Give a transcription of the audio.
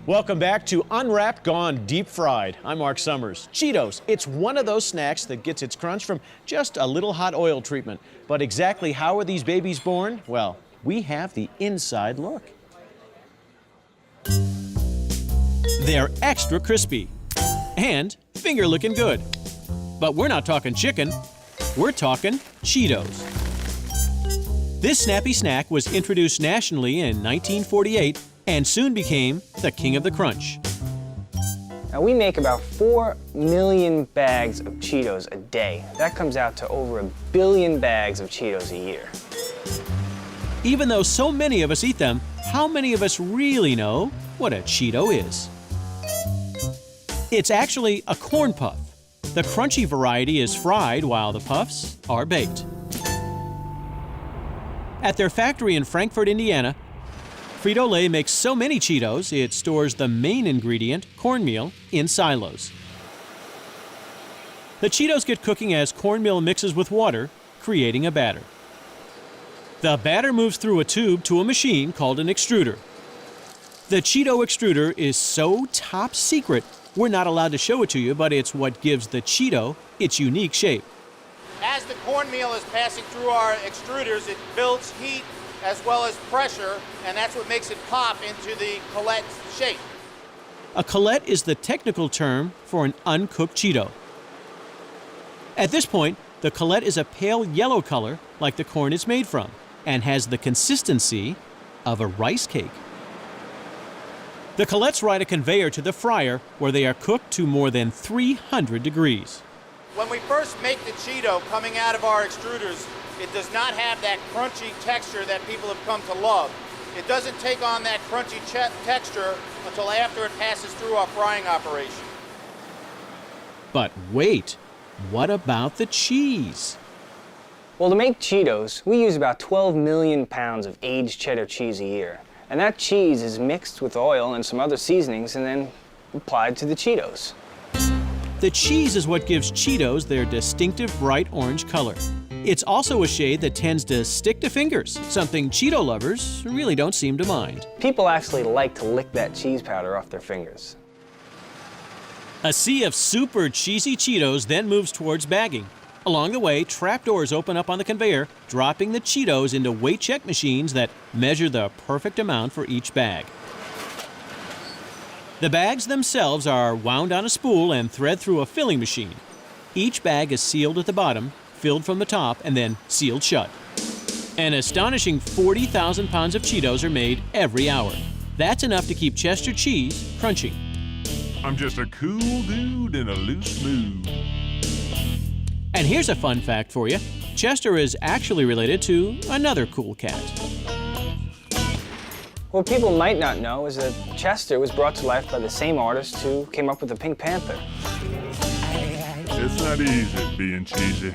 Welcome back to Unwrapped, Gone Deep Fried. I'm Mark Summers. Cheetos, it's one of those snacks that gets its crunch from just a little hot oil treatment. But exactly how are these babies born? Well, we have the inside look. They're extra crispy and finger looking good. But we're not talking chicken, we're talking Cheetos. This snappy snack was introduced nationally in 1948 and soon became the king of the crunch. Now we make about 4 million bags of Cheetos a day. That comes out to over 1 billion bags of Cheetos a year. Even though so many of us eat them, how many of us really know what a Cheeto is? It's actually a corn puff. The crunchy variety is fried while the puffs are baked. At their factory in Frankfort, Indiana, Frito-Lay makes so many Cheetos, it stores the main ingredient, cornmeal, in silos. The Cheetos get cooking as cornmeal mixes with water, creating a batter. The batter moves through a tube to a machine called an extruder. The Cheeto extruder is so top secret, we're not allowed to show it to you, but it's what gives the Cheeto its unique shape. As the cornmeal is passing through our extruders, it builds heat as well as pressure, and that's what makes it pop into the collet shape. A collet is the technical term for an uncooked Cheeto. At this point, the collet is a pale yellow color like the corn it's made from and has the consistency of a rice cake. The collets ride a conveyor to the fryer where they are cooked to more than 300 degrees. When we first make the Cheeto coming out of our extruders, it does not have that crunchy texture that people have come to love. It doesn't take on that crunchy texture until after it passes through our frying operation. But wait, what about the cheese? Well, to make Cheetos, we use about 12 million pounds of aged cheddar cheese a year. And that cheese is mixed with oil and some other seasonings and then applied to the Cheetos. The cheese is what gives Cheetos their distinctive bright orange color. It's also a shade that tends to stick to fingers, something Cheeto lovers really don't seem to mind. People actually like to lick that cheese powder off their fingers. A sea of super cheesy Cheetos then moves towards bagging. Along the way, trapdoors open up on the conveyor, dropping the Cheetos into weight check machines that measure the perfect amount for each bag. The bags themselves are wound on a spool and thread through a filling machine. Each bag is sealed at the bottom, filled from the top, and then sealed shut. An astonishing 40,000 pounds of Cheetos are made every hour. That's enough to keep Chester cheese crunchy. I'm just a cool dude in a loose mood. And here's a fun fact for you. Chester is actually related to another cool cat. What people might not know is that Chester was brought to life by the same artist who came up with the Pink Panther. It's not easy being cheesy.